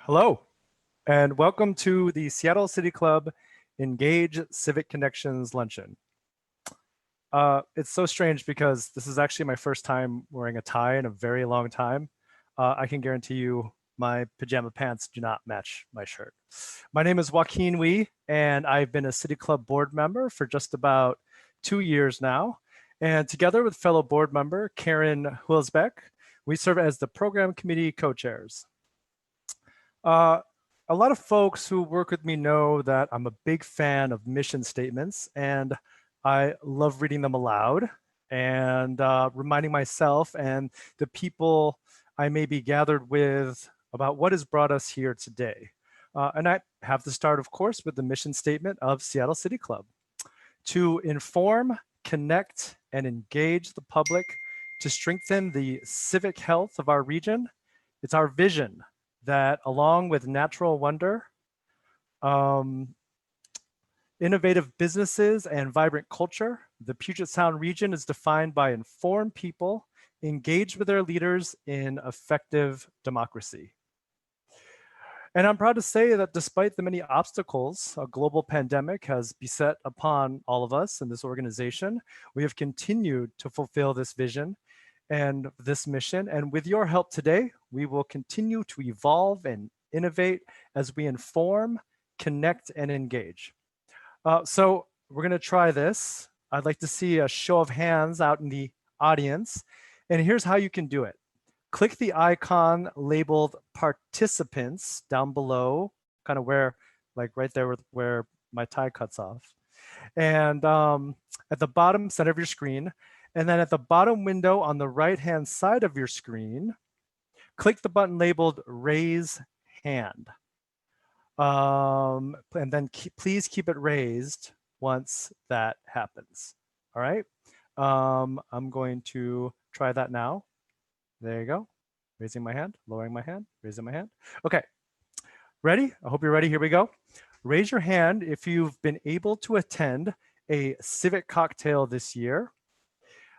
Hello, and welcome to the Seattle City Club Engage Civic Connections Luncheon. It's so strange because this is actually my first time wearing a tie in a very long time. I can guarantee you my pajama pants do not match my shirt. My name is Joaquin Wee, and I've been a City Club board member for just about 2 years now. And together with fellow board member Karen Hulsbeck, we serve as the program committee co-chairs. A lot of folks who work with me know that I'm a big fan of mission statements, and I love reading them aloud and reminding myself and the people I may be gathered with about what has brought us here today. And I have to start, of course, with the mission statement of Seattle City Club: to inform, connect, and engage the public to strengthen the civic health of our region. It's our vision that, along with natural wonder, innovative businesses, and vibrant culture, the Puget Sound region is defined by informed people engaged with their leaders in effective democracy. And I'm proud to say that despite the many obstacles a global pandemic has beset upon all of us in this organization, we have continued to fulfill this vision and this mission. And with your help today, we will continue to evolve and innovate as we inform, connect, and engage. So we're going to try this. I'd like to see a show of hands out in the audience. And here's how you can do it. Click the icon labeled participants down below, kind of where, like right there where my tie cuts off. And at the bottom center of your screen, and then at the bottom window on the right-hand side of your screen, click the button labeled Raise Hand. And then please keep it raised once that happens. All right. I'm going to try that now. There you go. Raising my hand, lowering my hand, raising my hand. Okay. Ready? I hope you're ready. Here we go. Raise your hand if you've been able to attend a civic cocktail this year.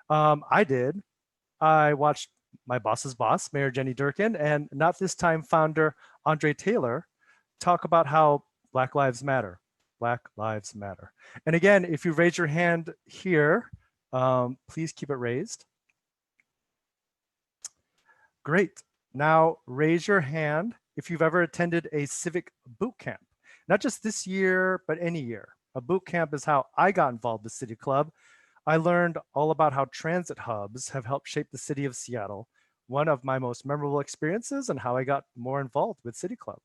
I did. I watched my boss's boss, Mayor Jenny Durkin, and Not This Time founder Andre Taylor talk about how Black Lives Matter. Black Lives Matter. And again, if you raise your hand here, please keep it raised. Great. Now raise your hand if you've ever attended a civic boot camp. Not just this year, but any year. A boot camp is how I got involved with City Club. I learned all about how transit hubs have helped shape the city of Seattle, one of my most memorable experiences, and how I got more involved with City Club.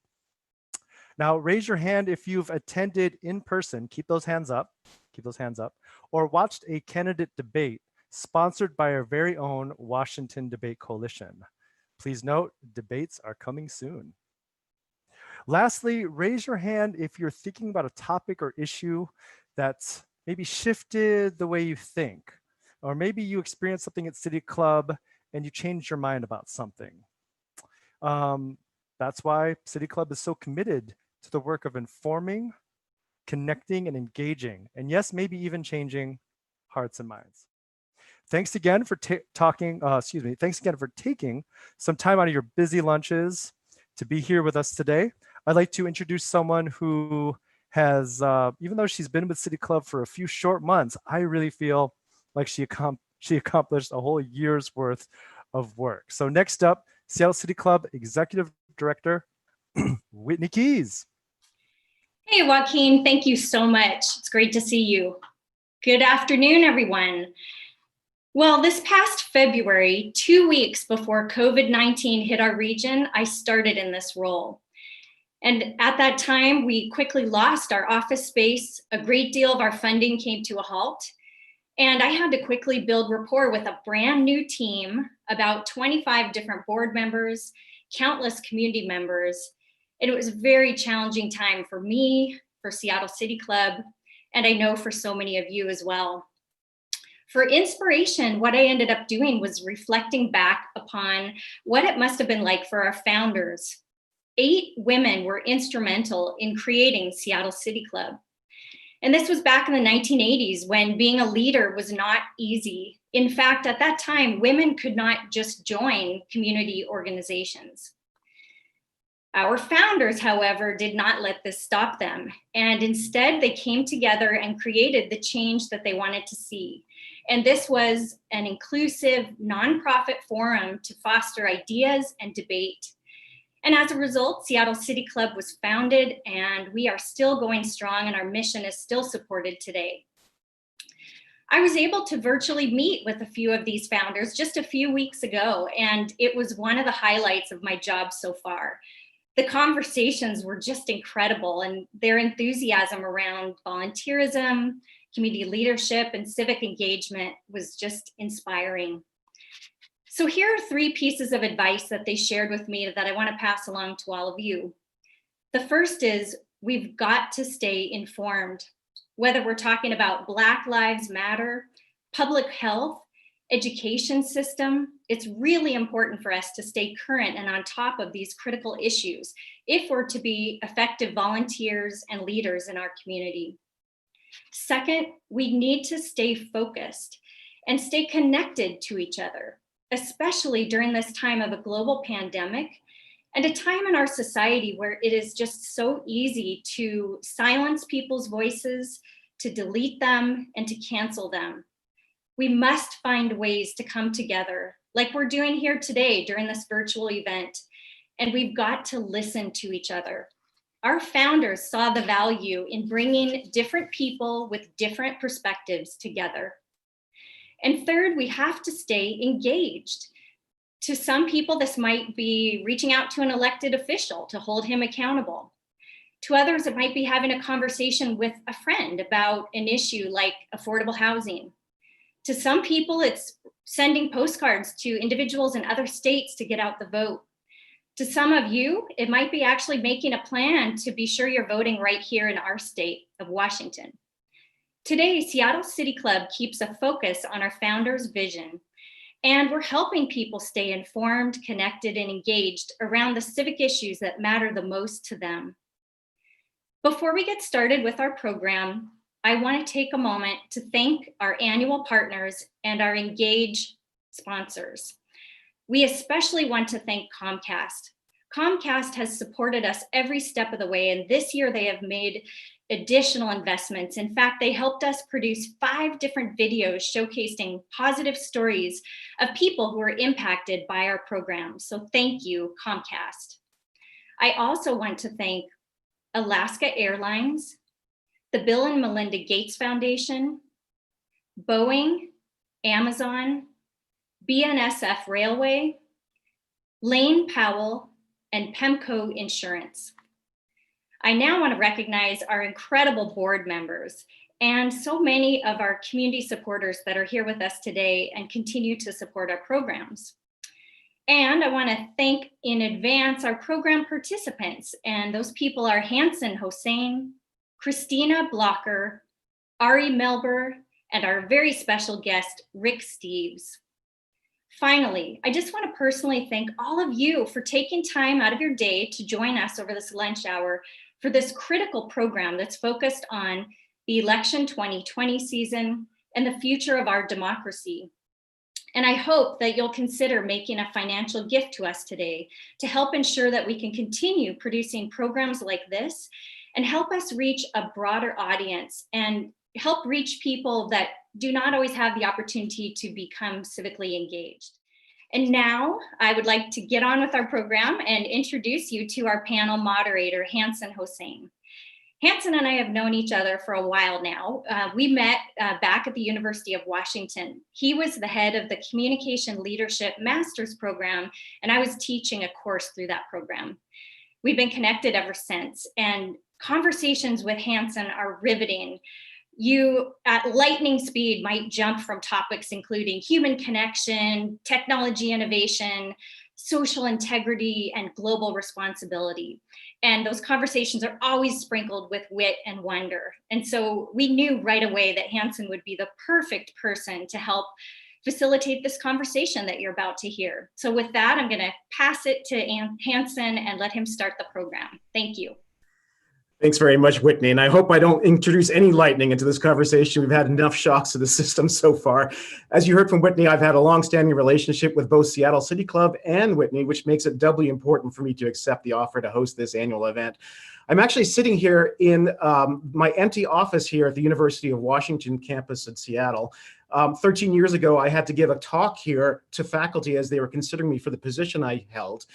Now, raise your hand if you've attended in person, keep those hands up, or watched a candidate debate sponsored by our very own Washington Debate Coalition. Please note, debates are coming soon. Lastly, raise your hand if you're thinking about a topic or issue that's maybe shifted the way you think, or maybe you experienced something at City Club and you changed your mind about something. That's why City Club is so committed to the work of informing, connecting, and engaging, and yes, maybe even changing hearts and minds. Thanks again for thanks again for taking some time out of your busy lunches to be here with us today. I'd like to introduce someone who has, even though she's been with City Club for a few short months, I really feel like she accomplished a whole year's worth of work. So next up, Seattle City Club Executive Director, Whitney Keys. Hey, Joaquin, thank you so much. It's great to see you. Good afternoon, everyone. Well, this past February, 2 weeks before COVID-19 hit our region, I started in this role. And at that time, we quickly lost our office space. A great deal of our funding came to a halt. And I had to quickly build rapport with a brand new team, about 25 different board members, countless community members. And it was a very challenging time for me, for Seattle City Club, and I know for so many of you as well. For inspiration, what I ended up doing was reflecting back upon what it must have been like for our founders. 8 women were instrumental in creating Seattle City Club. And this was back in the 1980s when being a leader was not easy. In fact, at that time, women could not just join community organizations. Our founders, however, did not let this stop them. And instead, they came together and created the change that they wanted to see. And this was an inclusive, nonprofit forum to foster ideas and debate. And as a result, Seattle CityClub was founded, and we are still going strong, and our mission is still supported today. I was able to virtually meet with a few of these founders just a few weeks ago, and it was one of the highlights of my job so far. The conversations were just incredible, and their enthusiasm around volunteerism, community leadership, and civic engagement was just inspiring. So here are 3 pieces of advice that they shared with me that I want to pass along to all of you. The first is, we've got to stay informed. Whether we're talking about Black Lives Matter, public health, education system, it's really important for us to stay current and on top of these critical issues if we're to be effective volunteers and leaders in our community. Second, we need to stay focused and stay connected to each other, especially during this time of a global pandemic and a time in our society where it is just so easy to silence people's voices, to delete them, and to cancel them. We must find ways to come together, like we're doing here today during this virtual event, and we've got to listen to each other. Our founders saw the value in bringing different people with different perspectives together. And third, we have to stay engaged. To some people, this might be reaching out to an elected official to hold him accountable. To others, it might be having a conversation with a friend about an issue like affordable housing. To some people, it's sending postcards to individuals in other states to get out the vote. To some of you, it might be actually making a plan to be sure you're voting right here in our state of Washington. Today, Seattle CityClub keeps a focus on our founders' vision, and we're helping people stay informed, connected, and engaged around the civic issues that matter the most to them. Before we get started with our program, I want to take a moment to thank our annual partners and our Engage sponsors. We especially want to thank Comcast. Comcast has supported us every step of the way, and this year they have made additional investments. In fact, they helped us produce 5 different videos showcasing positive stories of people who were impacted by our program. So thank you, Comcast. I also want to thank Alaska Airlines, the Bill and Melinda Gates Foundation, Boeing, Amazon, BNSF Railway, Lane Powell, and Pemco Insurance. I now want to recognize our incredible board members and so many of our community supporters that are here with us today and continue to support our programs. And I want to thank in advance our program participants, and those people are Hanson Hosein, Christina Blocker, Ari Melber, and our very special guest, Rick Steves. Finally, I just want to personally thank all of you for taking time out of your day to join us over this lunch hour for this critical program that's focused on the election 2020 season and the future of our democracy. And I hope that you'll consider making a financial gift to us today to help ensure that we can continue producing programs like this and help us reach a broader audience and help reach people that do not always have the opportunity to become civically engaged. And now I would like to get on with our program and introduce you to our panel moderator, Hanson Hosein. Hanson and I have known each other for a while now. We met back at the University of Washington. He was the head of the Communication Leadership Master's Program, and I was teaching a course through that program. We've been connected ever since, and conversations with Hanson are riveting. You, at lightning speed, might jump from topics including human connection, technology innovation, social integrity, and global responsibility. And those conversations are always sprinkled with wit and wonder. And so we knew right away that Hanson would be the perfect person to help facilitate this conversation that you're about to hear. So with that, I'm going to pass it to Hanson and let him start the program. Thank you. Thanks very much, Whitney. And I hope I don't introduce any lightning into this conversation. We've had enough shocks to the system so far. As you heard from Whitney, I've had a long-standing relationship with both Seattle CityClub and Whitney, which makes it doubly important for me to accept the offer to host this annual event. I'm actually sitting here in my empty office here at the University of Washington campus in Seattle. 13 years ago, I had to give a talk here to faculty as they were considering me for the position I held.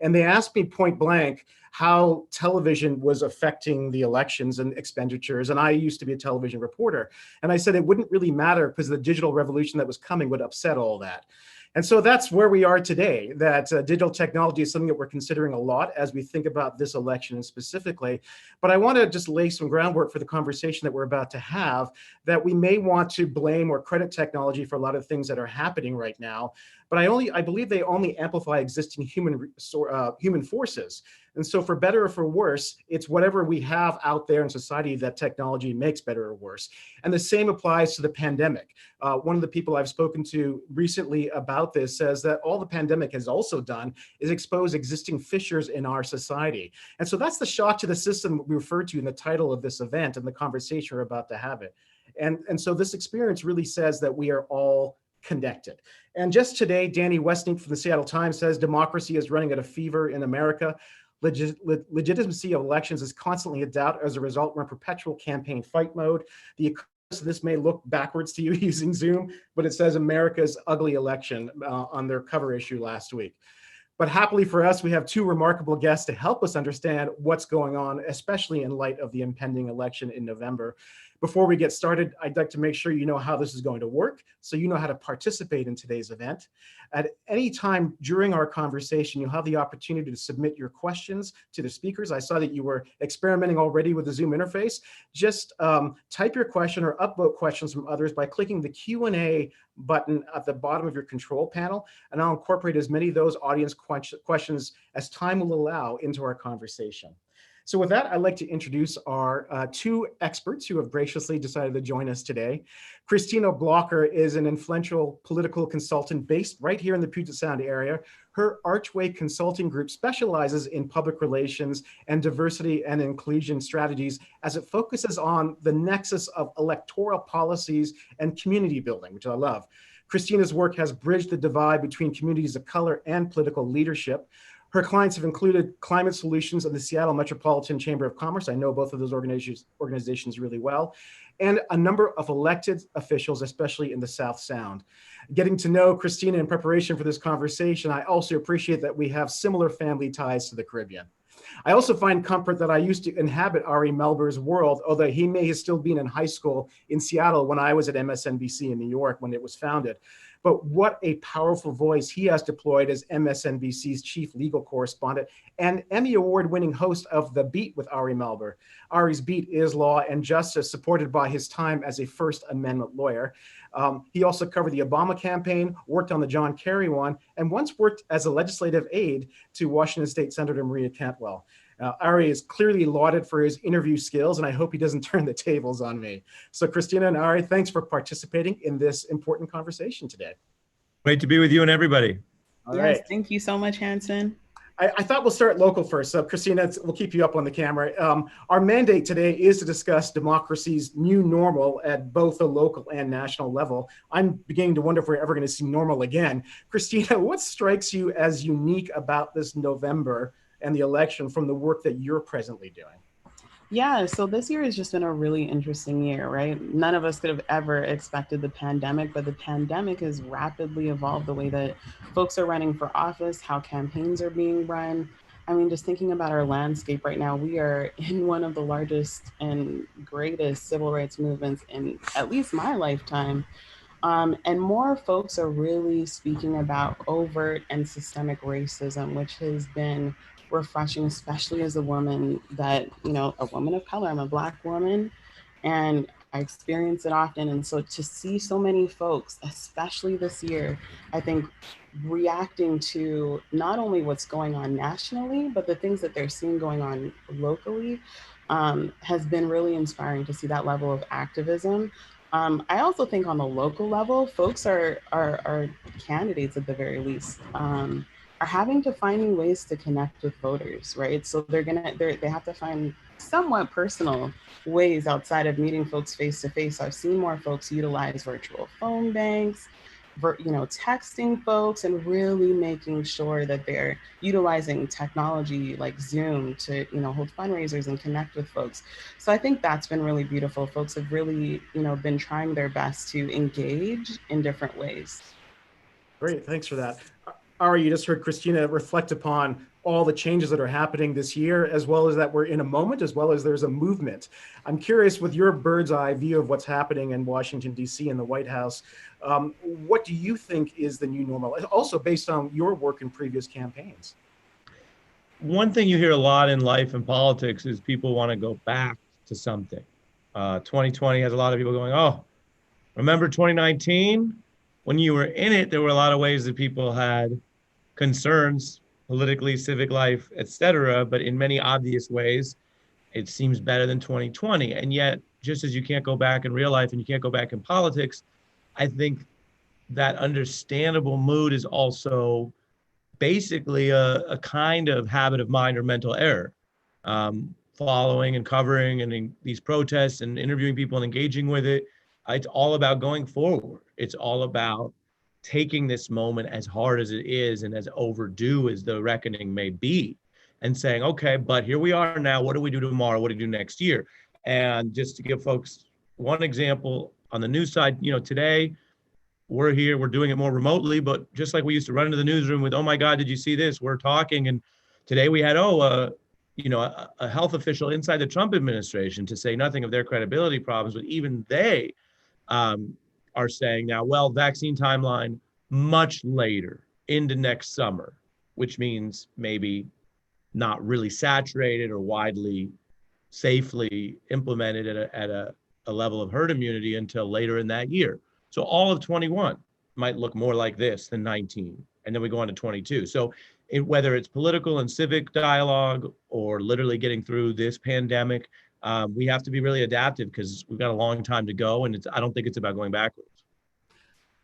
And they asked me point blank how television was affecting the elections and expenditures. And I used to be a television reporter. And I said it wouldn't really matter because the digital revolution that was coming would upset all that. And so that's where we are today, that digital technology is something that we're considering a lot as we think about this election specifically. But I want to just lay some groundwork for the conversation that we're about to have, that we may want to blame or credit technology for a lot of things that are happening right now. But I believe they only amplify existing human forces. And so for better or for worse, it's whatever we have out there in society that technology makes better or worse. And the same applies to the pandemic. One of the people I've spoken to recently about this says that all the pandemic has also done is expose existing fissures in our society. And so that's the shock to the system we refer to in the title of this event and the conversation we're about to have it. And so this experience really says that we are all connected. And just today, Danny Westnick from the Seattle Times says democracy is running at a fever in America. Legitimacy of elections is constantly in doubt. As a result, we're in perpetual campaign fight mode. This may look backwards to you using Zoom, but it says America's ugly election on their cover issue last week. But happily for us, we have two remarkable guests to help us understand what's going on, especially in light of the impending election in November. Before we get started, I'd like to make sure you know how this is going to work, so you know how to participate in today's event. At any time during our conversation, you'll have the opportunity to submit your questions to the speakers. I saw that you were experimenting already with the Zoom interface. Just type your question or upvote questions from others by clicking the Q&A button at the bottom of your control panel, and I'll incorporate as many of those audience questions as time will allow into our conversation. So with that, I'd like to introduce our two experts who have graciously decided to join us today. Christina Blocker is an influential political consultant based right here in the Puget Sound area. Her Archway Consulting Group specializes in public relations and diversity and inclusion strategies as it focuses on the nexus of electoral policies and community building, which I love. Christina's work has bridged the divide between communities of color and political leadership. Her clients have included Climate Solutions and the Seattle Metropolitan Chamber of Commerce. I know both of those organizations really well, and a number of elected officials, especially in the South Sound. Getting to know Christina in preparation for this conversation, I also appreciate that we have similar family ties to the Caribbean. I also find comfort that I used to inhabit Ari Melber's world, although he may have still been in high school in Seattle when I was at MSNBC in New York when it was founded. But what a powerful voice he has deployed as MSNBC's chief legal correspondent and Emmy Award-winning host of The Beat with Ari Melber. Ari's Beat is law and justice, supported by his time as a First Amendment lawyer. He also covered the Obama campaign, worked on the John Kerry one, and once worked as a legislative aide to Washington State Senator Maria Cantwell. Ari is clearly lauded for his interview skills, and I hope he doesn't turn the tables on me. So Christina and Ari, thanks for participating in this important conversation today. Great to be with you and everybody. All yes, right. Thank you so much, Hanson. I thought we'll start local first. So Christina, we'll keep you up on the camera. Our mandate today is to discuss democracy's new normal at both the local and national level. I'm beginning to wonder if we're ever going to see normal again. Christina, what strikes you as unique about this November and the election from the work that you're presently doing? Yeah, so this year has just been a really interesting year, right? None of us could have ever expected the pandemic, but the pandemic has rapidly evolved the way that folks are running for office, how campaigns are being run. I mean, just thinking about our landscape right now, we are in one of the largest and greatest civil rights movements in at least my lifetime. And more folks are really speaking about overt and systemic racism, which has been refreshing, especially as a woman that, a woman of color. I'm a Black woman and I experience it often. And so to see so many folks, especially this year, I think reacting to not only what's going on nationally, but the things that they're seeing going on locally has been really inspiring to see that level of activism. I also think on the local level, folks are candidates at the very least, are having to find new ways to connect with voters, right? So they have to find somewhat personal ways outside of meeting folks face to face. I've seen more folks utilize virtual phone banks, texting folks, and really making sure that they're utilizing technology like Zoom to, hold fundraisers and connect with folks. So I think that's been really beautiful. Folks have really, been trying their best to engage in different ways. Great, thanks for that. Ari, you just heard Christina reflect upon all the changes that are happening this year, as well as that we're in a moment, as well as there's a movement. I'm curious, with your bird's eye view of what's happening in Washington, D.C. and the White House, what do you think is the new normal? Also based on your work in previous campaigns. One thing you hear a lot in life and politics is people want to go back to something. 2020 has a lot of people going, oh, remember 2019? When you were in it, there were a lot of ways that people had concerns, politically, civic life, et cetera, but in many obvious ways, it seems better than 2020. And yet, just as you can't go back in real life and you can't go back in politics, I think that understandable mood is also basically a kind of habit of mind or mental error. Following and covering and in these protests and interviewing people and engaging with it, it's all about going forward. It's all about taking this moment, as hard as it is and as overdue as the reckoning may be, and saying, okay, but here we are now. What do we do tomorrow? What do we do next year? And just to give folks one example on the news side, today we're here, we're doing it more remotely, but just like we used to run into the newsroom with, oh my God, did you see this? We're talking. And today we had, a health official inside the Trump administration, to say nothing of their credibility problems, but even they are saying now, well, vaccine timeline much later into next summer, which means maybe not really saturated or widely safely implemented at a level of herd immunity until later in that year. So all of 21 might look more like this than 19. And then we go on to 22. So whether it's political and civic dialogue or literally getting through this pandemic, we have to be really adaptive because we've got a long time to go. And I don't think it's about going backwards.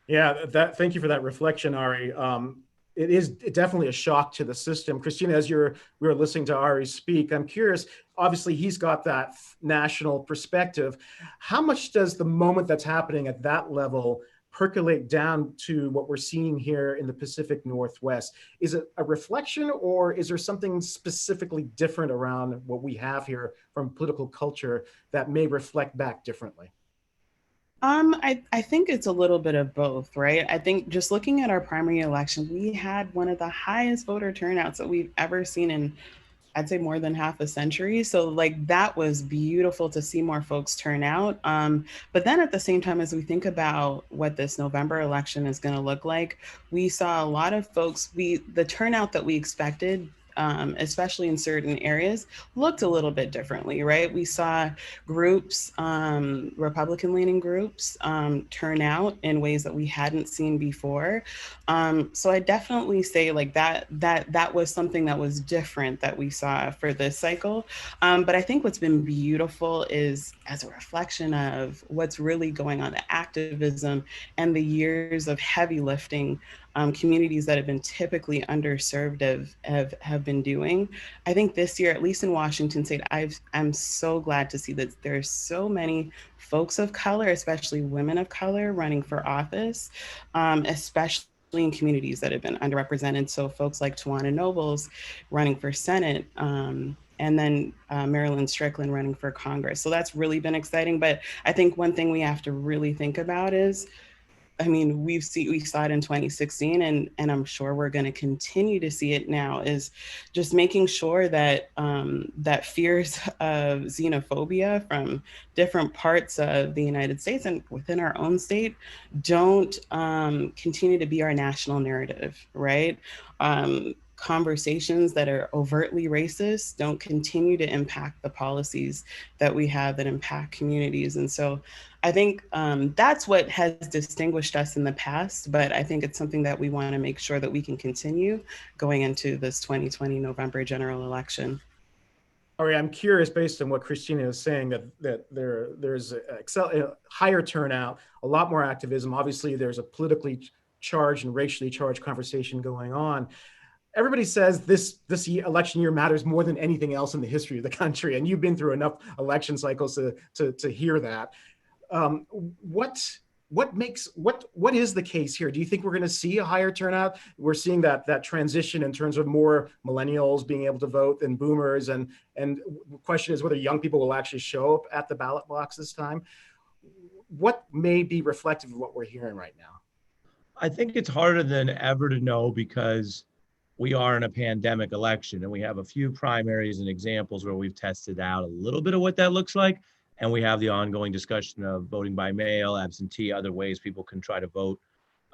Yeah, thank you for that reflection, Ari. It is definitely a shock to the system. Christina, as we were listening to Ari speak, I'm curious, obviously he's got that national perspective. How much does the moment that's happening at that level percolate down to what we're seeing here in the Pacific Northwest? Is it a reflection, or is there something specifically different around what we have here from political culture that may reflect back differently? I think it's a little bit of both, right? I think just looking at our primary election, we had one of the highest voter turnouts that we've ever seen in, I'd say, more than half a century. So like that was beautiful to see more folks turn out. But then at the same time, as we think about what this November election is going to look like, we saw a lot of folks, the turnout that we expected, especially in certain areas, looked a little bit differently, right? We saw groups, Republican-leaning groups, turn out in ways that we hadn't seen before. So I definitely say like that was something that was different that we saw for this cycle. But I think what's been beautiful is, as a reflection of what's really going on, the activism and the years of heavy lifting communities that have been typically underserved have been doing. I think this year, at least in Washington State, I'm so glad to see that there's so many folks of color, especially women of color, running for office, especially in communities that have been underrepresented. So folks like Tawana Nobles running for Senate, and then Marilyn Strickland running for Congress. So that's really been exciting. But I think one thing we have to really think about is, I mean, we saw it in 2016, and I'm sure we're going to continue to see it now, is just making sure that that fears of xenophobia from different parts of the United States and within our own state don't continue to be our national narrative, right? Conversations that are overtly racist don't continue to impact the policies that we have that impact communities. And so I think that's what has distinguished us in the past, but I think it's something that we want to make sure that we can continue going into this 2020 November general election. Ari, I'm curious, based on what Christina is saying, that there's a higher turnout, a lot more activism. Obviously, there's a politically charged and racially charged conversation going on. everybody says this election year matters more than anything else in the history of the country, and you've been through enough election cycles to hear that. What is the case here? Do you think we're going to see a higher turnout? We're seeing that transition in terms of more millennials being able to vote than boomers, and the question is whether young people will actually show up at the ballot box this time. What may be reflective of what we're hearing right now? I think it's harder than ever to know because we are in a pandemic election and we have a few primaries and examples where we've tested out a little bit of what that looks like. And we have the ongoing discussion of voting by mail, absentee, other ways people can try to vote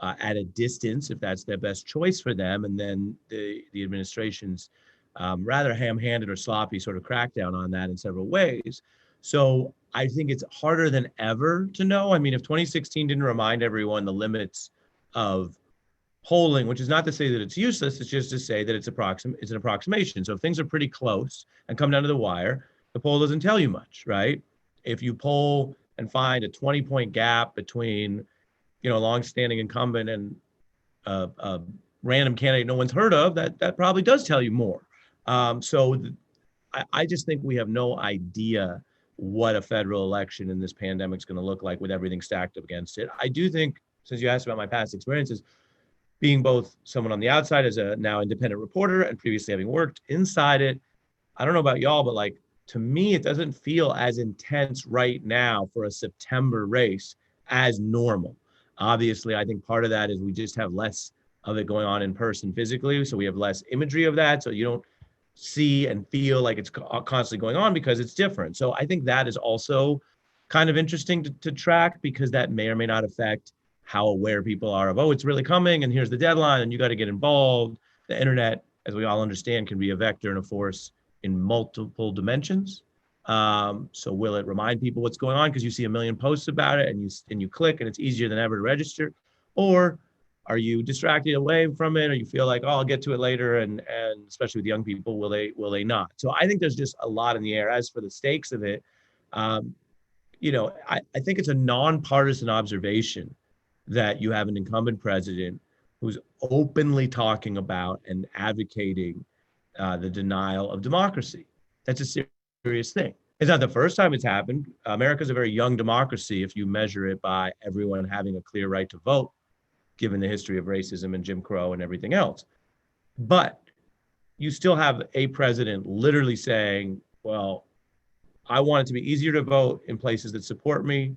at a distance if that's their best choice for them. And then the administration's rather ham-handed or sloppy sort of crackdown on that in several ways. So I think it's harder than ever to know. I mean, if 2016 didn't remind everyone the limits of polling, which is not to say that it's useless, it's just to say that it's an approximation. So if things are pretty close and come down to the wire, the poll doesn't tell you much, right? If you poll and find a 20-point gap between, a longstanding incumbent and a random candidate no one's heard of, that probably does tell you more. I just think we have no idea what a federal election in this pandemic is going to look like with everything stacked up against it. I do think, since you asked about my past experiences, being both someone on the outside as a now independent reporter and previously having worked inside it, I don't know about y'all, but to me, it doesn't feel as intense right now for a September race as normal. Obviously, I think part of that is we just have less of it going on in person physically. So we have less imagery of that. So you don't see and feel like it's constantly going on because it's different. So I think that is also kind of interesting to track, because that may or may not affect how aware people are of, it's really coming and here's the deadline and you got to get involved. The internet, as we all understand, can be a vector and a force in multiple dimensions. So will it remind people what's going on because you see a million posts about it and you click and it's easier than ever to register? Or are you distracted away from it, or you feel like, I'll get to it later, and especially with young people, will they not? So I think there's just a lot in the air. As for the stakes of it, I think it's a nonpartisan observation that you have an incumbent president who's openly talking about and advocating the denial of democracy. That's a serious thing. It's not the first time it's happened. America's a very young democracy if you measure it by everyone having a clear right to vote, given the history of racism and Jim Crow and everything else. But you still have a president literally saying, well, I want it to be easier to vote in places that support me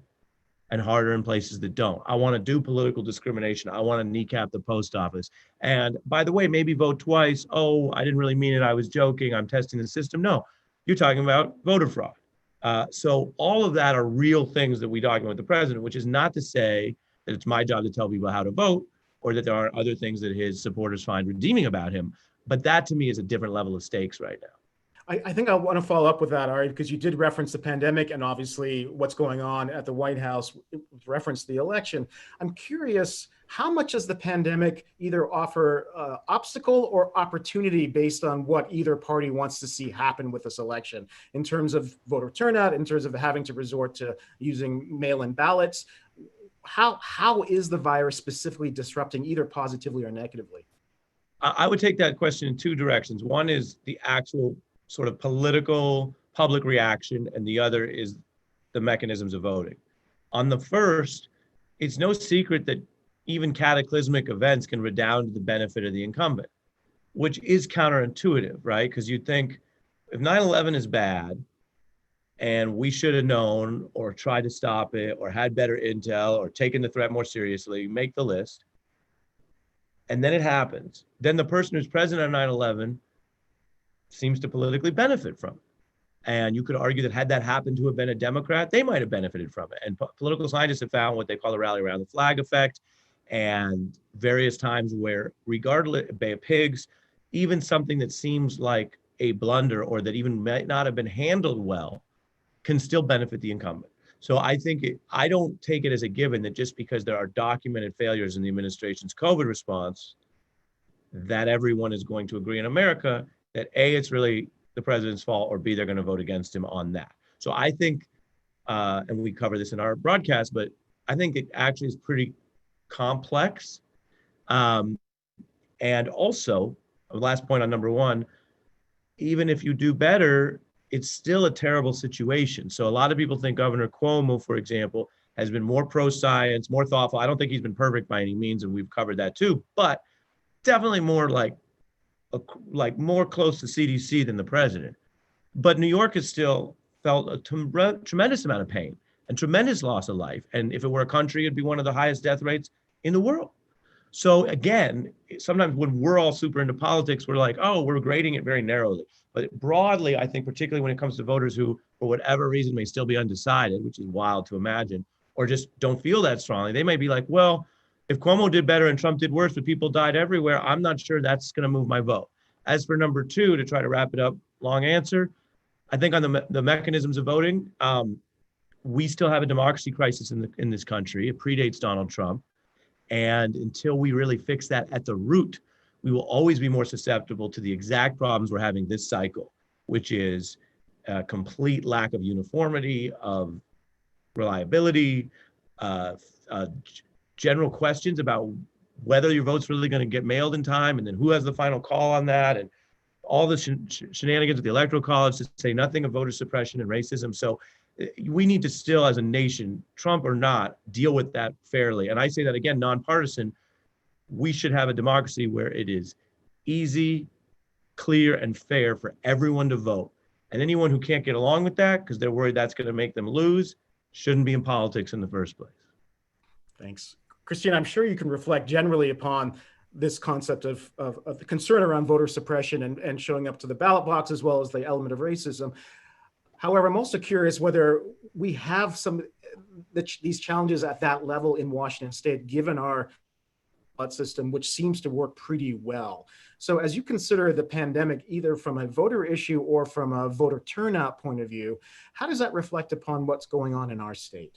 and harder in places that don't. I want to do political discrimination. I want to kneecap the post office. And by the way, maybe vote twice. Oh, I didn't really mean it. I was joking. I'm testing the system. No, you're talking about voter fraud. So all of that are real things that we document with the president, which is not to say that it's my job to tell people how to vote or that there aren't other things that his supporters find redeeming about him. But that to me is a different level of stakes right now. I think I want to follow up with that, Ari, because you did reference the pandemic and obviously what's going on at the White House, referenced the election. I'm curious, how much does the pandemic either offer obstacle or opportunity based on what either party wants to see happen with this election in terms of voter turnout, in terms of having to resort to using mail-in ballots? How is the virus specifically disrupting either positively or negatively? I would take that question in two directions. One is the actual sort of political public reaction, and the other is the mechanisms of voting. On the first, it's no secret that even cataclysmic events can redound to the benefit of the incumbent, which is counterintuitive, right? Because you'd think if 9/11 is bad and we should have known or tried to stop it or had better intel or taken the threat more seriously, make the list, and then it happens, then the person who's president on 9/11 seems to politically benefit from it. And you could argue that had that happened to have been a Democrat, they might have benefited from it. And political scientists have found what they call the rally around the flag effect, and various times where, regardless, Bay of Pigs, even something that seems like a blunder or that even might not have been handled well can still benefit the incumbent. So I don't take it as a given that just because there are documented failures in the administration's COVID response, that everyone is going to agree in America that A, it's really the president's fault, or B, they're going to vote against him on that. So I think, and we cover this in our broadcast, but I think it actually is pretty complex. And also, last point on number one, even if you do better, it's still a terrible situation. So a lot of people think Governor Cuomo, for example, has been more pro-science, more thoughtful. I don't think he's been perfect by any means, and we've covered that too, but definitely more like more close to CDC than the president. But New York has still felt a tremendous amount of pain and tremendous loss of life. And if it were a country, it'd be one of the highest death rates in the world. So again, sometimes when we're all super into politics, we're like, oh, we're grading it very narrowly. But broadly, I think particularly when it comes to voters who, for whatever reason, may still be undecided, which is wild to imagine, or just don't feel that strongly, they may be like, well, if Cuomo did better and Trump did worse, but people died everywhere, I'm not sure that's going to move my vote. As for number two, to try to wrap it up, long answer, I think on the mechanisms of voting, we still have a democracy crisis in this country. It predates Donald Trump. And until we really fix that at the root, we will always be more susceptible to the exact problems we're having this cycle, which is a complete lack of uniformity, of reliability, general questions about whether your vote's really going to get mailed in time, and then who has the final call on that, and all the shenanigans at the Electoral College, to say nothing of voter suppression and racism. So we need to still, as a nation, Trump or not, deal with that fairly. And I say that again, nonpartisan. We should have a democracy where it is easy, clear, and fair for everyone to vote. And anyone who can't get along with that because they're worried that's going to make them lose shouldn't be in politics in the first place. Thanks. Christina, I'm sure you can reflect generally upon this concept of the concern around voter suppression and showing up to the ballot box, as well as the element of racism. However, I'm also curious whether we have these challenges at that level in Washington State, given our ballot system, which seems to work pretty well. So as you consider the pandemic, either from a voter issue or from a voter turnout point of view, how does that reflect upon what's going on in our state?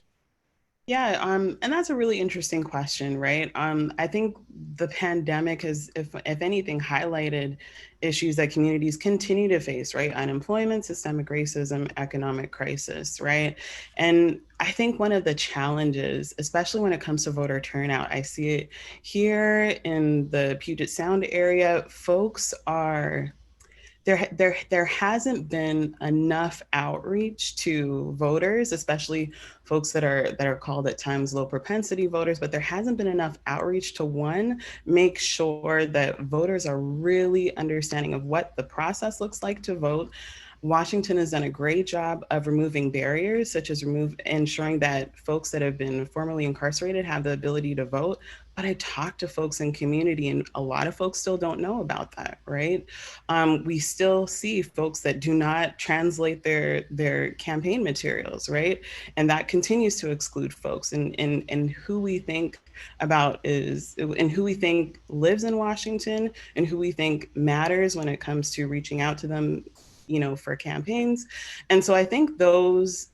Yeah, and that's a really interesting question, right? I think the pandemic has, if anything, highlighted issues that communities continue to face, right? Unemployment, systemic racism, economic crisis, right? And I think one of the challenges, especially when it comes to voter turnout, I see it here in the Puget Sound area, folks are there hasn't been enough outreach to voters, especially folks that are called at times low propensity voters, but there hasn't been enough outreach to, one, make sure that voters are really understanding of what the process looks like to vote. Washington has done a great job of removing barriers, such as ensuring that folks that have been formerly incarcerated have the ability to vote. But I talk to folks in community, and a lot of folks still don't know about that, right? We still see folks that do not translate their campaign materials, right? And that continues to exclude folks. And who we think about and who we think lives in Washington and who we think matters when it comes to reaching out to them, for campaigns. And so I think those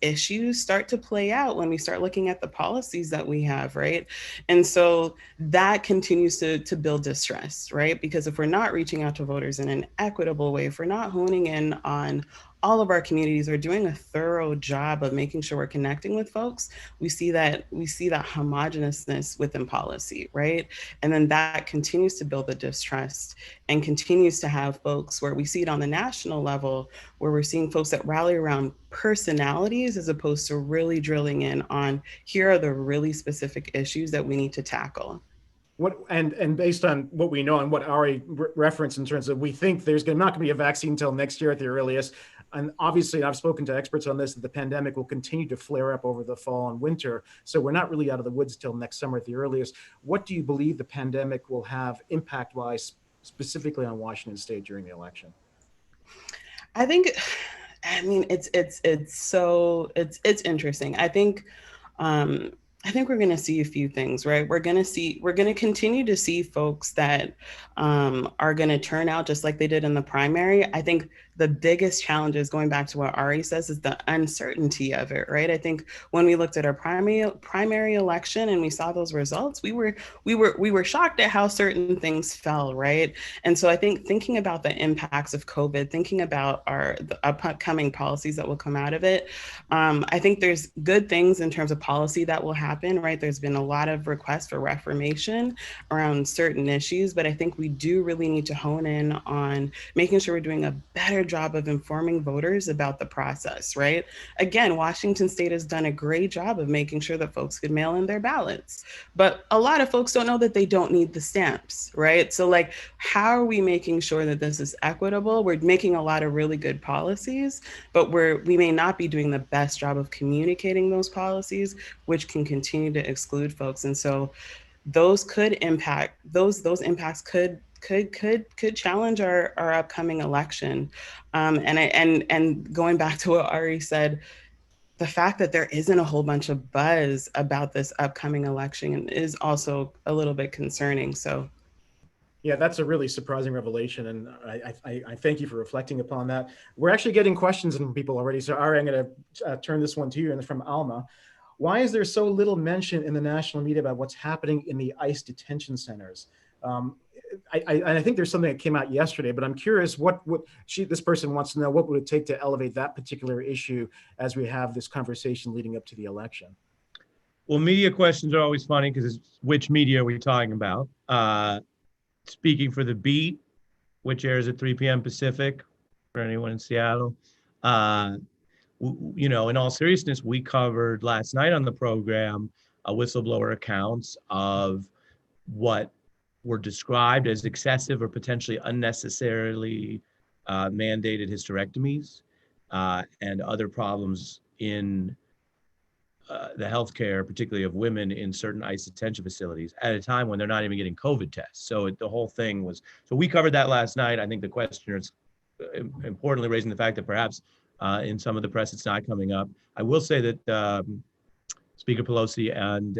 issues start to play out when we start looking at the policies that we have, right? And so that continues to build distress, right? Because if we're not reaching out to voters in an equitable way, if we're not honing in on all of our communities are doing a thorough job of making sure we're connecting with folks, we see that homogeneousness within policy, right? And then that continues to build the distrust and continues to have folks where we see it on the national level, where we're seeing folks that rally around personalities as opposed to really drilling in on, here are the really specific issues that we need to tackle. And based on what we know and what Ari referenced in terms of, we think there's not going to be a vaccine until next year at the earliest. And obviously, I've spoken to experts on this, that the pandemic will continue to flare up over the fall and winter. So we're not really out of the woods till next summer at the earliest. What do you believe the pandemic will have impact-wise, specifically on Washington State during the election? It's interesting. I think we're going to see a few things, right? We're going to continue to see folks that are going to turn out just like they did in the primary. I think the biggest challenges, going back to what Ari says, is the uncertainty of it, right? I think when we looked at our primary election and we saw those results, we were shocked at how certain things fell, right? And so I think thinking about the impacts of COVID, thinking about the upcoming policies that will come out of it, I think there's good things in terms of policy that will happen, right? There's been a lot of requests for reformation around certain issues, but I think we do really need to hone in on making sure we're doing a better job of informing voters about the process, right? Again, Washington State has done a great job of making sure that folks could mail in their ballots, but a lot of folks don't know that they don't need the stamps, right? So like, how are we making sure that this is equitable? We're making a lot of really good policies, but we may not be doing the best job of communicating those policies, which can continue to exclude folks. And so those impacts could challenge our upcoming election. And going back to what Ari said, the fact that there isn't a whole bunch of buzz about this upcoming election is also a little bit concerning. So yeah, that's a really surprising revelation, and I thank you for reflecting upon that. We're actually getting questions from people already. So Ari, I'm going to turn this one to you, and it's from Alma. Why is there so little mention in the national media about what's happening in the ICE detention centers? I think there's something that came out yesterday, but I'm curious this person wants to know, what would it take to elevate that particular issue as we have this conversation leading up to the election? Well, media questions are always funny because it's which media are we talking about? Speaking for The Beat, which airs at 3 p.m. Pacific for anyone in Seattle. In all seriousness, we covered last night on the program whistleblower accounts of what were described as excessive or potentially unnecessarily mandated hysterectomies and other problems in the healthcare, particularly of women in certain ICE detention facilities at a time when they're not even getting COVID tests. So the whole thing was, so we covered that last night. I think the questioner is importantly raising the fact that perhaps in some of the press, it's not coming up. I will say that Speaker Pelosi and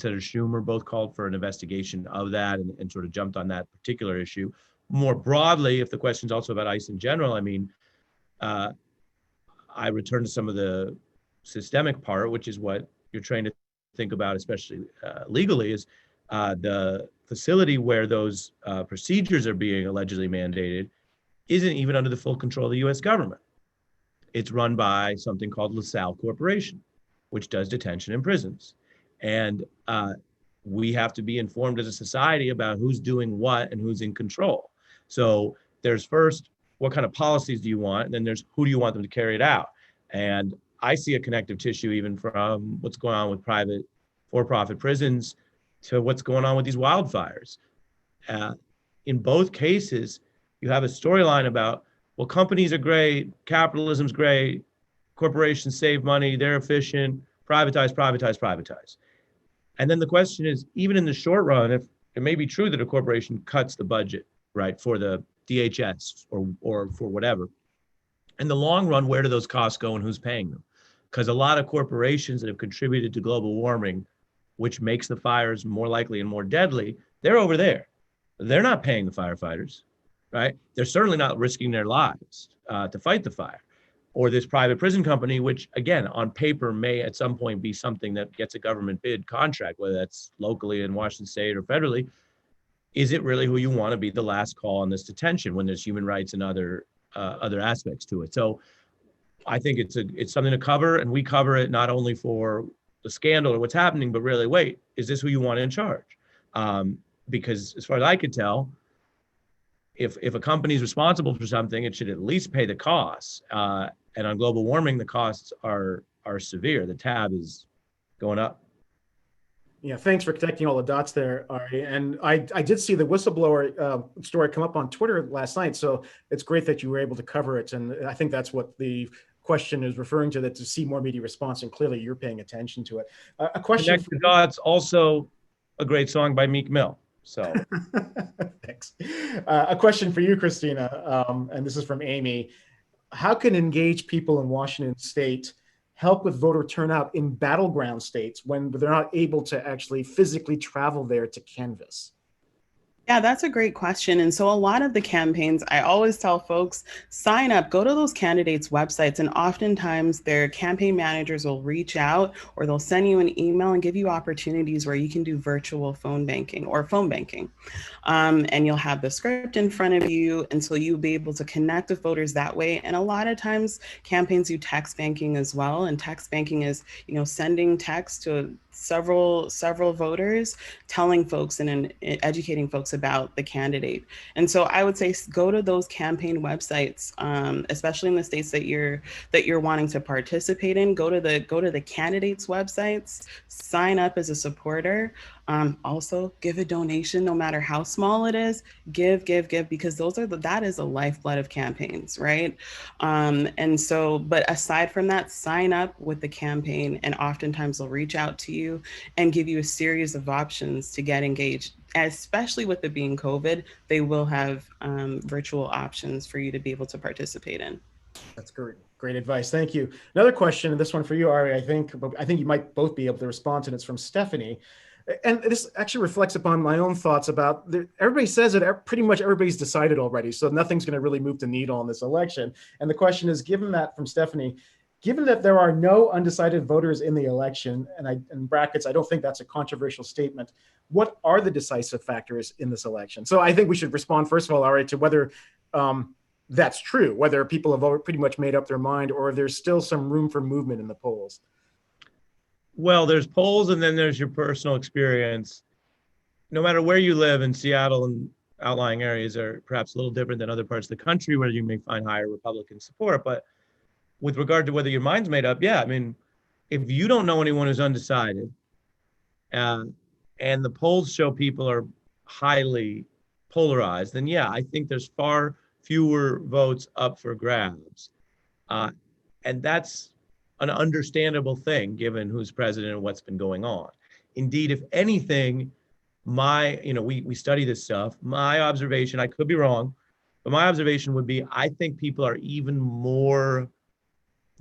Senator Schumer both called for an investigation of that and sort of jumped on that particular issue. More broadly, if the question is also about ICE in general, I mean, I return to some of the systemic part, which is what you're trained to think about, especially legally, is the facility where those procedures are being allegedly mandated isn't even under the full control of the US government. It's run by something called LaSalle Corporation, which does detention in prisons. And we have to be informed as a society about who's doing what and who's in control. So there's first, what kind of policies do you want? And then there's who do you want them to carry it out? And I see a connective tissue even from what's going on with private for-profit prisons to what's going on with these wildfires. In both cases, you have a storyline about, well, companies are great, capitalism's great, corporations save money, they're efficient, privatize. And then the question is, even in the short run, if it may be true that a corporation cuts the budget, right, for the DHS or for whatever, in the long run, where do those costs go and who's paying them? Because a lot of corporations that have contributed to global warming, which makes the fires more likely and more deadly, they're over there. They're not paying the firefighters, right? They're certainly not risking their lives to fight the fire. Or this private prison company, which again, on paper may at some point be something that gets a government bid contract, whether that's locally in Washington State or federally. Is it really who you want to be the last call on this detention when there's human rights and other aspects to it? So I think it's something to cover, and we cover it not only for the scandal or what's happening, but really, wait, is this who you want in charge? Because as far as I could tell, if a company is responsible for something, it should at least pay the costs. And on global warming, the costs are severe. The tab is going up. Yeah, thanks for connecting all the dots there, Ari. And I did see the whistleblower story come up on Twitter last night, so it's great that you were able to cover it. And I think that's what the question is referring to, that to see more media response, and clearly you're paying attention to it. A question. Connect the Dots, also a great song by Meek Mill. So thanks. A question for you, Christina, and this is from Amy. How can engaged people in Washington State help with voter turnout in battleground states when they're not able to actually physically travel there to canvass? Yeah, that's a great question. And so, a lot of the campaigns, I always tell folks, sign up, go to those candidates' websites, and oftentimes their campaign managers will reach out or they'll send you an email and give you opportunities where you can do virtual phone banking or phone banking. And you'll have the script in front of you. And so, you'll be able to connect with voters that way. And a lot of times, campaigns do text banking as well. And text banking is, sending text to several voters, telling folks and educating folks about the candidate. And so I would say go to those campaign websites, especially in the states that you're wanting to participate in. Go to the candidates' websites, sign up as a supporter. Also, give a donation, no matter how small it is. Give, because that is a lifeblood of campaigns, right? And so, but aside from that, sign up with the campaign, and oftentimes they'll reach out to you and give you a series of options to get engaged. Especially with it being COVID, they will have virtual options for you to be able to participate in. That's great. Great advice. Thank you. Another question, and this one for you, Ari, I think you might both be able to respond to, and it's from Stephanie. And this actually reflects upon my own thoughts about everybody says that pretty much everybody's decided already. So nothing's going to really move the needle on this election. And the question is, given that from Stephanie, given that there are no undecided voters in the election, and in brackets, I don't think that's a controversial statement, what are the decisive factors in this election? So I think we should respond, first of all, Ari, to whether that's true, whether people have pretty much made up their mind or there's still some room for movement in the polls. Well, there's polls and then there's your personal experience. No matter where you live in Seattle and outlying areas are perhaps a little different than other parts of the country where you may find higher Republican support. But with regard to whether your mind's made up, yeah, I mean, if you don't know anyone who's undecided, and the polls show people are highly polarized, then yeah, I think there's far fewer votes up for grabs. And that's an understandable thing given who's president and what's been going on. Indeed, if anything, we study this stuff. My observation, I could be wrong, but my observation would be, I think people are even more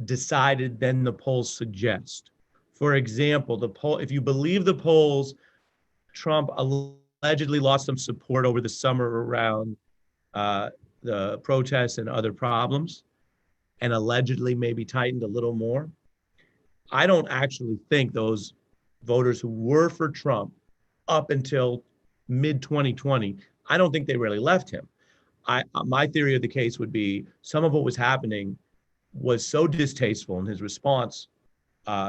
decided than the polls suggest. For example, if you believe the polls, Trump allegedly lost some support over the summer around the protests and other problems, and allegedly maybe tightened a little more. I don't actually think those voters who were for Trump up until mid-2020, I don't think they really left him. My theory of the case would be some of what was happening was so distasteful in his response,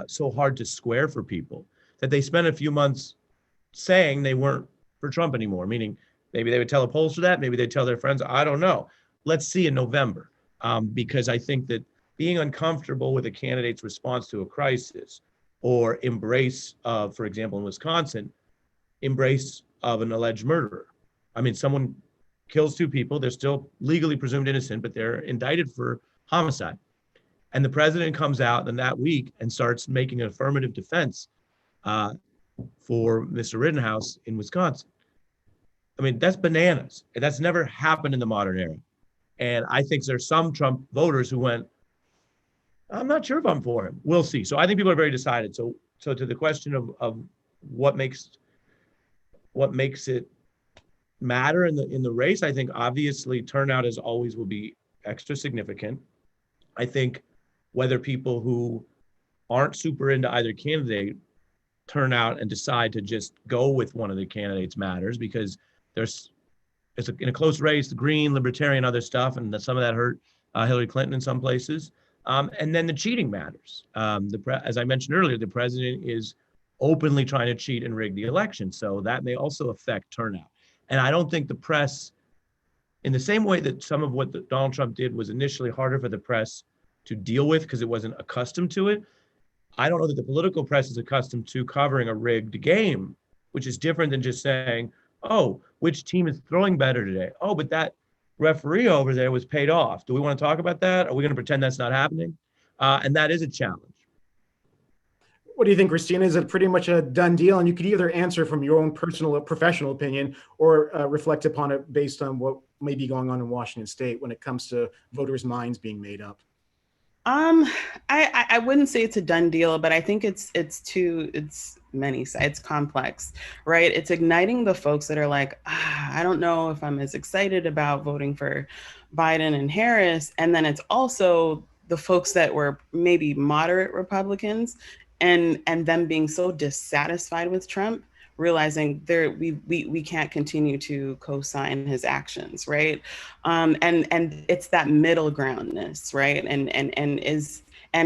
so hard to square for people, that they spent a few months saying they weren't for Trump anymore, meaning maybe they would tell a pollster that, maybe they'd tell their friends, I don't know. Let's see in November, because I think that being uncomfortable with a candidate's response to a crisis or embrace of, for example, in Wisconsin, embrace of an alleged murderer. I mean, someone kills two people, they're still legally presumed innocent, but they're indicted for homicide. And the president comes out in that week and starts making an affirmative defense for Mr. Rittenhouse in Wisconsin. I mean, that's bananas. That's never happened in the modern era. And I think there's some Trump voters who went, I'm not sure if I'm for him. We'll see. So I think people are very decided. So to the question of what makes it matter in the race, I think obviously turnout as always will be extra significant. I think whether people who aren't super into either candidate turn out and decide to just go with one of the candidates matters, because in a close race, the Green, Libertarian, other stuff, and some of that hurt Hillary Clinton in some places. And then the cheating matters. As I mentioned earlier, the president is openly trying to cheat and rig the election. So that may also affect turnout. And I don't think the press, in the same way that some of what Donald Trump did was initially harder for the press to deal with because it wasn't accustomed to it, I don't know that the political press is accustomed to covering a rigged game, which is different than just saying, oh, which team is throwing better today? Oh, but that referee over there was paid off. Do we want to talk about that? Are we going to pretend that's not happening? And that is a challenge. What do you think, Christina? Is it pretty much a done deal? And you could either answer from your own personal or professional opinion, or reflect upon it based on what may be going on in Washington State when it comes to voters' minds being made up. Um, I wouldn't say it's a done deal, but I think it's many sides. It's complex, right? It's igniting the folks that are like, I don't know if I'm as excited about voting for Biden and Harris. And then it's also the folks that were maybe moderate Republicans and them being so dissatisfied with Trump, realizing we can't continue to co-sign his actions, right? And it's that middle groundness, right? And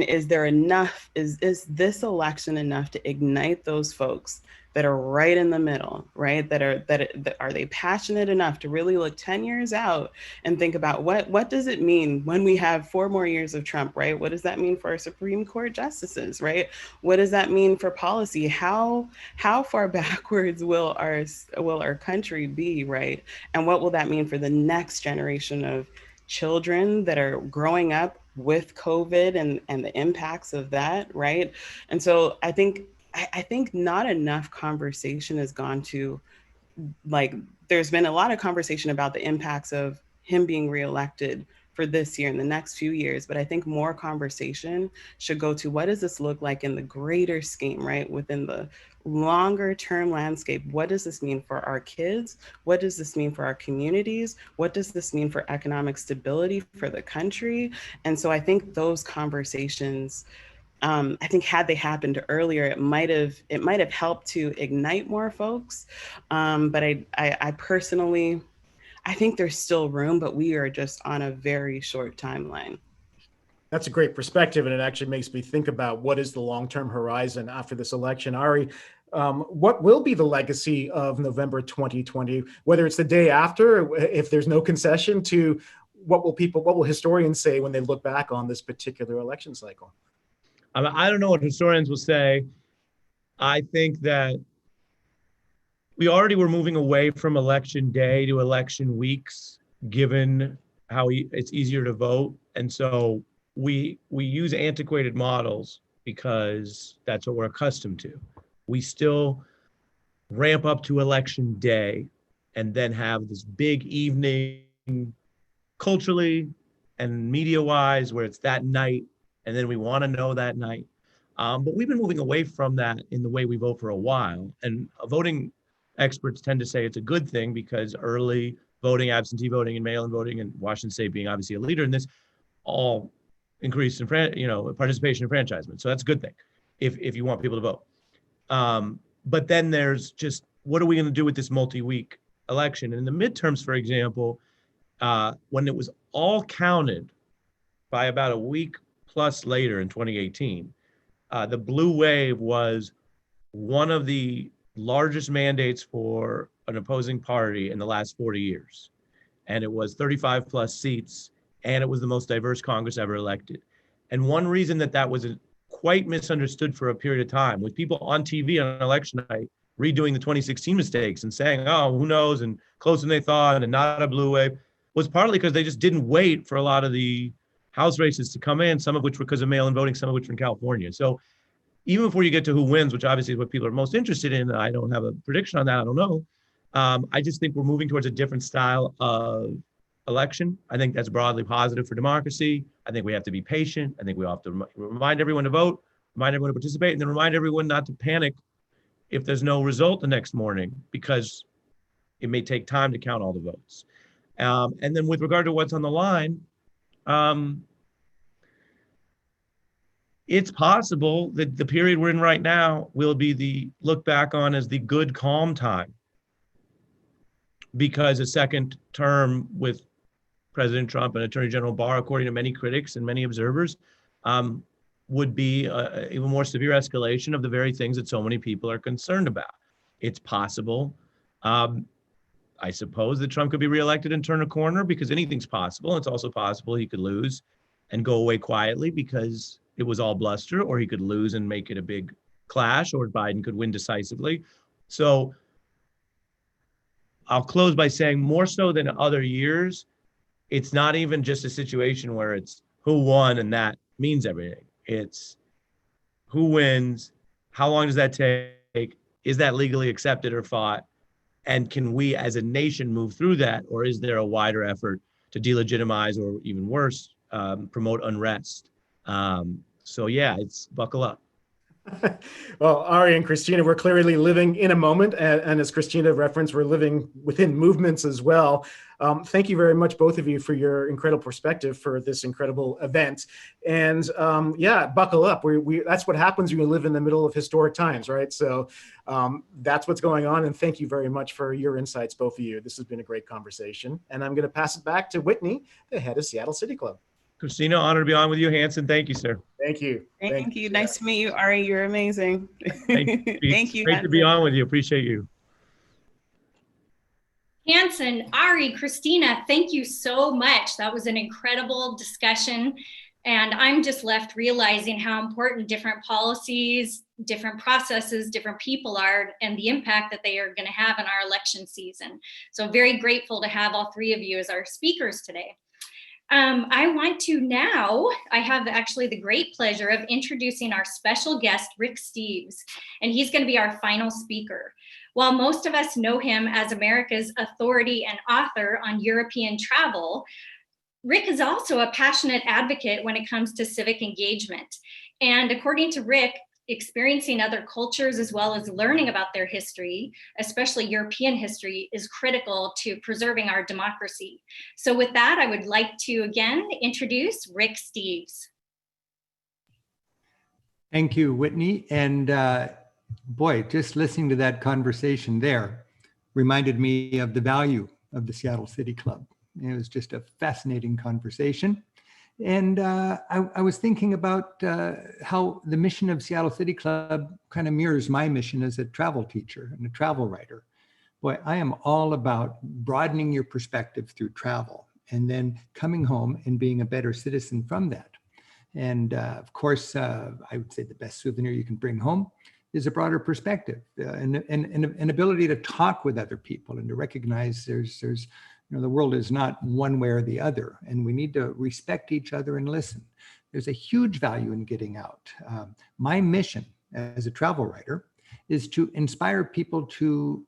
is there enough, is this election enough to ignite those folks that are right in the middle, right? That are they passionate enough to really look 10 years out and think about what does it mean when we have 4 more years of Trump, right? What does that mean for our Supreme Court justices, right? What does that mean for policy? How far backwards will our country be, right? And what will that mean for the next generation of children that are growing up with COVID and the impacts of that, right? And so I think not enough conversation has gone to, like, there's been a lot of conversation about the impacts of him being reelected for this year and the next few years, but I think more conversation should go to what does this look like in the greater scheme, right? Within the longer term landscape, what does this mean for our kids? What does this mean for our communities? What does this mean for economic stability for the country? And so I think those conversations, I think had they happened earlier, it might have helped to ignite more folks. But I personally, I think there's still room, but we are just on a very short timeline. That's a great perspective, and it actually makes me think about what is the long-term horizon after this election. Ari, what will be the legacy of November 2020, whether it's the day after, if there's no concession, to what will historians say when they look back on this particular election cycle? I don't know what historians will say. I think that we already were moving away from election day to election weeks, given how it's easier to vote. And so we use antiquated models because that's what we're accustomed to. We still ramp up to election day and then have this big evening culturally and media-wise where it's that night, and then we want to know that night. But we've been moving away from that in the way we vote for a while. And voting experts tend to say it's a good thing because early voting, absentee voting, and mail-in voting, and Washington State being obviously a leader in this, all increased in participation in enfranchisement. So that's a good thing if you want people to vote. But then there's just, what are we going to do with this multi-week election? And in the midterms, for example, when it was all counted by about a week plus later in 2018, the blue wave was one of the largest mandates for an opposing party in the last 40 years. And it was 35 plus seats, and it was the most diverse Congress ever elected. And one reason that was quite misunderstood for a period of time, with people on TV on election night redoing the 2016 mistakes and saying, oh, who knows, and closer than they thought, and not a blue wave, was partly because they just didn't wait for a lot of the House races to come in, some of which were because of mail-in voting, some of which were in California. So even before you get to who wins, which obviously is what people are most interested in, I don't have a prediction on that, I don't know. I just think we're moving towards a different style of election. I think that's broadly positive for democracy. I think we have to be patient. I think we have to remind everyone to vote, remind everyone to participate, and then remind everyone not to panic if there's no result the next morning, because it may take time to count all the votes. And then with regard to what's on the line, it's possible that the period we're in right now will be the look back on as the good, calm time, because a second term with President Trump and Attorney General Barr, according to many critics and many observers, would be an even more severe escalation of the very things that so many people are concerned about. It's possible, I suppose, that Trump could be reelected and turn a corner, because anything's possible. It's also possible he could lose and go away quietly because it was all bluster, or he could lose and make it a big clash, or Biden could win decisively. So I'll close by saying, more so than other years, it's not even just a situation where it's who won and that means everything. It's who wins, how long does that take, is that legally accepted or fought, and can we as a nation move through that, or is there a wider effort to delegitimize, or even worse, promote unrest? So yeah, it's buckle up. Well, Ari and Christina, we're clearly living in a moment, and as Christina referenced, we're living within movements as well. Thank you very much, both of you, for your incredible perspective for this incredible event. And yeah, buckle up. That's what happens when you live in the middle of historic times, right? So that's what's going on. And thank you very much for your insights, both of you. This has been a great conversation. And I'm going to pass it back to Whitney, the head of Seattle CityClub. Christina, honored to be on with you. Hanson, thank you, sir. Thank you. Thank you. Nice to meet you, Ari. You're amazing. Thank you. Great to be on with you. Appreciate you. Hanson, Ari, Christina, thank you so much. That was an incredible discussion. And I'm just left realizing how important different policies, different processes, different people are, and the impact that they are going to have in our election season. So very grateful to have all three of you as our speakers today. I want to now, I have actually the great pleasure of introducing our special guest, Rick Steves, and he's going to be our final speaker. While most of us know him as America's authority and author on European travel, Rick is also a passionate advocate when it comes to civic engagement. And according to Rick, experiencing other cultures as well as learning about their history, especially European history, is critical to preserving our democracy. So with that, I would like to again introduce Rick Steves. Thank you, Whitney. And boy, just listening to that conversation there reminded me of the value of the Seattle City Club. It was just a fascinating conversation. And I was thinking about how the mission of Seattle City Club kind of mirrors my mission as a travel teacher and a travel writer. Boy, I am all about broadening your perspective through travel and then coming home and being a better citizen from that. And of course, I would say the best souvenir you can bring home is a broader perspective and an ability to talk with other people and to recognize there's the world is not one way or the other, and we need to respect each other and listen. There's a huge value in getting out. My mission as a travel writer is to inspire people to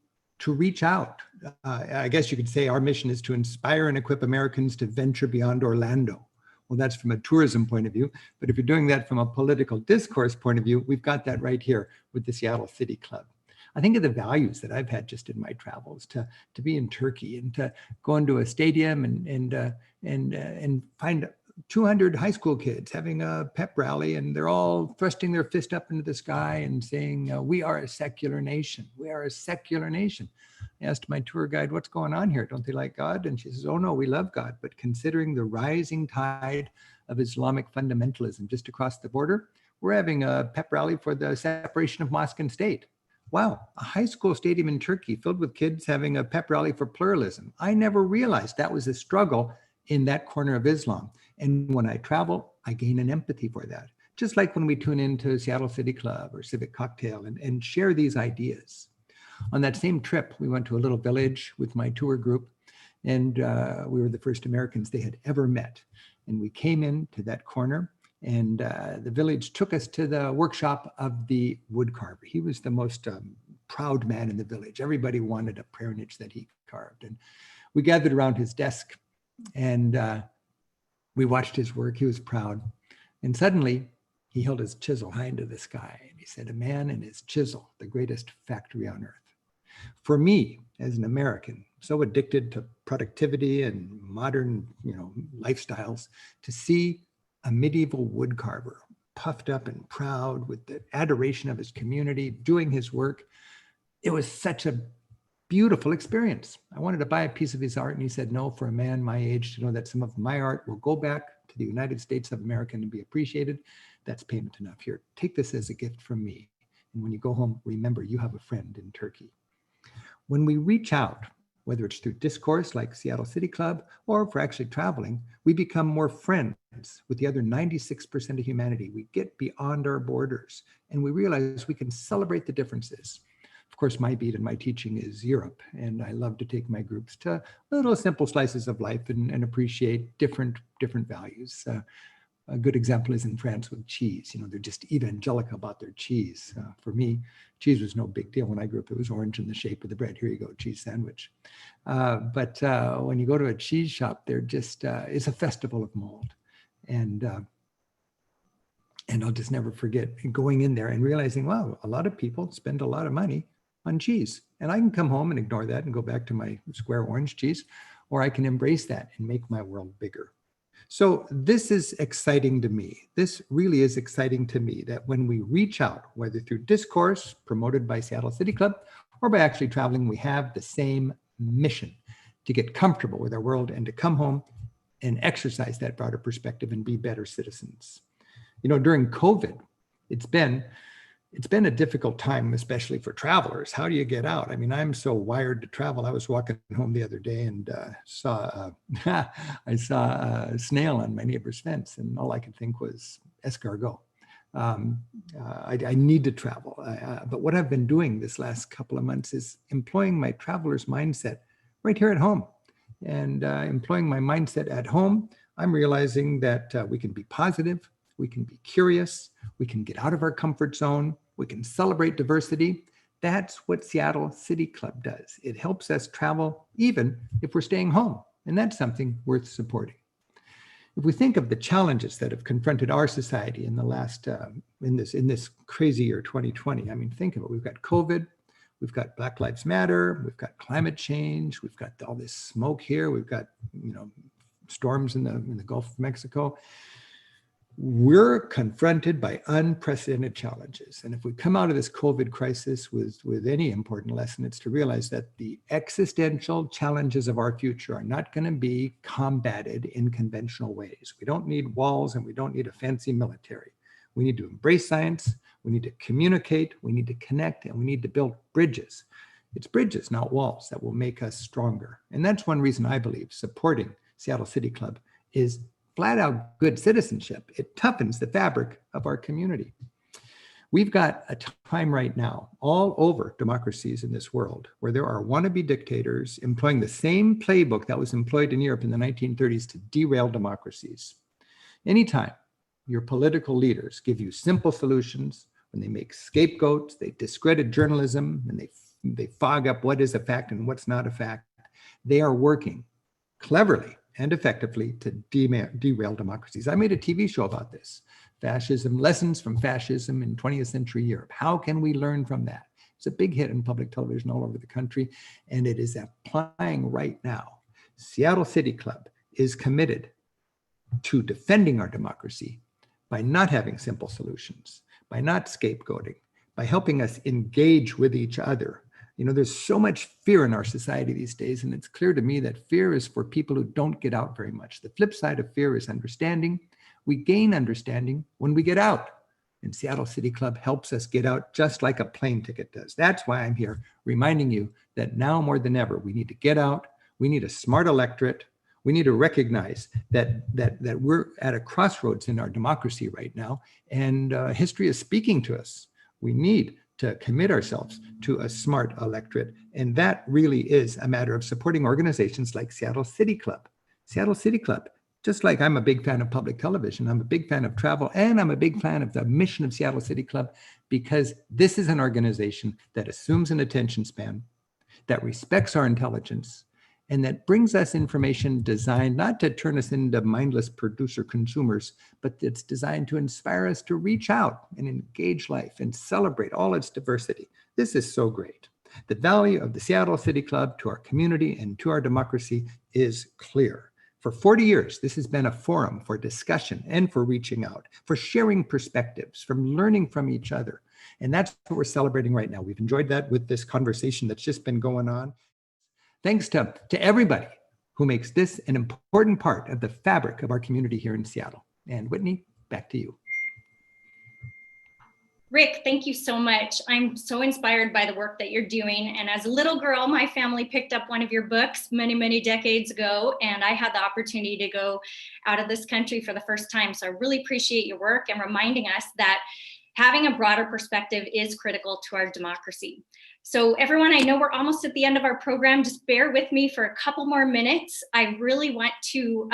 reach out. I guess you could say our mission is to inspire and equip Americans to venture beyond Orlando. Well, that's from a tourism point of view, but if you're doing that from a political discourse point of view, we've got that right here with the Seattle City Club. I think of the values that I've had just in my travels to be in Turkey and to go into a stadium and find 200 high school kids having a pep rally, and they're all thrusting their fist up into the sky and saying, "We are a secular nation. We are a secular nation." I asked my tour guide, "What's going on here? Don't they like God?" And she says, "Oh no, we love God, but considering the rising tide of Islamic fundamentalism just across the border, we're having a pep rally for the separation of mosque and state." Wow, a high school stadium in Turkey filled with kids having a pep rally for pluralism. I never realized that was a struggle in that corner of Islam. And when I travel, I gain an empathy for that. Just like when we tune into Seattle City Club or Civic Cocktail and share these ideas. On that same trip, we went to a little village with my tour group, and we were the first Americans they had ever met. And we came into that corner, and the village took us to the workshop of the wood carver. He was the most proud man in the village. Everybody wanted a prayer niche that he carved. And we gathered around his desk, and we watched his work. He was proud. And suddenly, he held his chisel high into the sky, and he said, "A man and his chisel, the greatest factory on earth." For me, as an American, so addicted to productivity and modern, lifestyles, to see a medieval wood carver, puffed up and proud with the adoration of his community, doing his work, it was such a beautiful experience. I wanted to buy a piece of his art, and he said, "No, for a man my age to know that some of my art will go back to the United States of America and be appreciated, that's payment enough. Here, take this as a gift from me. And when you go home, remember you have a friend in Turkey." When we reach out, whether it's through discourse like Seattle City Club, or if we're actually traveling, we become more friends with the other 96% of humanity. We get beyond our borders, and we realize we can celebrate the differences. Of course, my beat in my teaching is Europe, and I love to take my groups to little simple slices of life and appreciate different values. A good example is in France with cheese. They're just evangelical about their cheese. For me, cheese was no big deal. When I grew up, it was orange in the shape of the bread. Here you go, cheese sandwich. But when you go to a cheese shop, they're just, it's a festival of mold. And And I'll just never forget going in there and realizing, wow, a lot of people spend a lot of money on cheese. And I can come home and ignore that and go back to my square orange cheese, or I can embrace that and make my world bigger. So this is exciting to me. This really is exciting to me, that when we reach out, whether through discourse promoted by Seattle City Club or by actually traveling, we have the same mission to get comfortable with our world and to come home and exercise that broader perspective and be better citizens. You know, during COVID, it's been a difficult time, especially for travelers. How do you get out? I mean, I'm so wired to travel. I was walking home the other day and saw a snail on my neighbor's fence, and all I could think was escargot. I need to travel. But what I've been doing this last couple of months is employing my traveler's mindset right here at home. And employing my mindset at home, I'm realizing that we can be positive, we can be curious, we can get out of our comfort zone, we can celebrate diversity. That's what Seattle City Club does. It helps us travel even if we're staying home, and that's something worth supporting. If we think of the challenges that have confronted our society in the last, in this crazy year, 2020, I mean, think of it. We've got COVID, we've got Black Lives Matter, we've got climate change, we've got all this smoke here, we've got, you know, storms in the Gulf of Mexico. We're confronted by unprecedented challenges. And if we come out of this COVID crisis with any important lesson, it's to realize that the existential challenges of our future are not going to be combated in conventional ways. We don't need walls and we don't need a fancy military. We need to embrace science, we need to communicate, we need to connect, and we need to build bridges. It's bridges, not walls, that will make us stronger. And that's one reason I believe supporting Seattle City Club is flat out good citizenship. It toughens the fabric of our community. We've got a time right now all over democracies in this world where there are wannabe dictators employing the same playbook that was employed in Europe in the 1930s to derail democracies. Anytime your political leaders give you simple solutions, when they make scapegoats, they discredit journalism, and they fog up what is a fact and what's not a fact, they are working cleverly and effectively to derail democracies. I made a TV show about this. Fascism, lessons from fascism in 20th century Europe. How can we learn from that? It's a big hit in public television all over the country, and it is applying right now. Seattle City Club is committed to defending our democracy by not having simple solutions, by not scapegoating, by helping us engage with each other. You know, there's so much fear in our society these days, and it's clear to me that fear is for people who don't get out very much. The flip side of fear is understanding. We gain understanding when we get out, and Seattle City Club helps us get out just like a plane ticket does. That's why I'm here reminding you that now more than ever, we need to get out. We need a smart electorate. We need to recognize that we're at a crossroads in our democracy right now, and history is speaking to us. We need to commit ourselves to a smart electorate. And that really is a matter of supporting organizations like Seattle City Club. Seattle City Club, just like I'm a big fan of public television, I'm a big fan of travel, and I'm a big fan of the mission of Seattle City Club, because this is an organization that assumes an attention span, that respects our intelligence, and that brings us information designed not to turn us into mindless producer consumers, but it's designed to inspire us to reach out and engage life and celebrate all its diversity. This is so great. The value of the Seattle City Club to our community and to our democracy is clear. For 40 years, this has been a forum for discussion and for reaching out, for sharing perspectives, from learning from each other. And that's what we're celebrating right now. We've enjoyed that with this conversation that's just been going on. Thanks to everybody who makes this an important part of the fabric of our community here in Seattle. And Whitney, back to you. Rick, thank you so much. I'm so inspired by the work that you're doing. And as a little girl, my family picked up one of your books many, many decades ago, and I had the opportunity to go out of this country for the first time. So I really appreciate your work and reminding us that having a broader perspective is critical to our democracy. So everyone, I know we're almost at the end of our program. Just bear with me for a couple more minutes. I really want to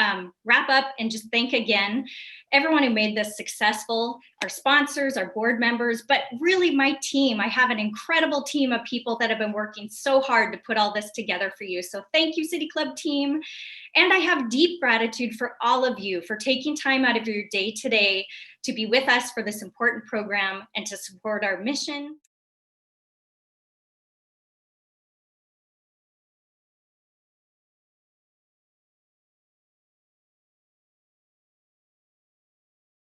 wrap up and just thank again everyone who made this successful, our sponsors, our board members, but really my team. I have an incredible team of people that have been working so hard to put all this together for you. So thank you, City Club team. And I have deep gratitude for all of you for taking time out of your day today to be with us for this important program and to support our mission.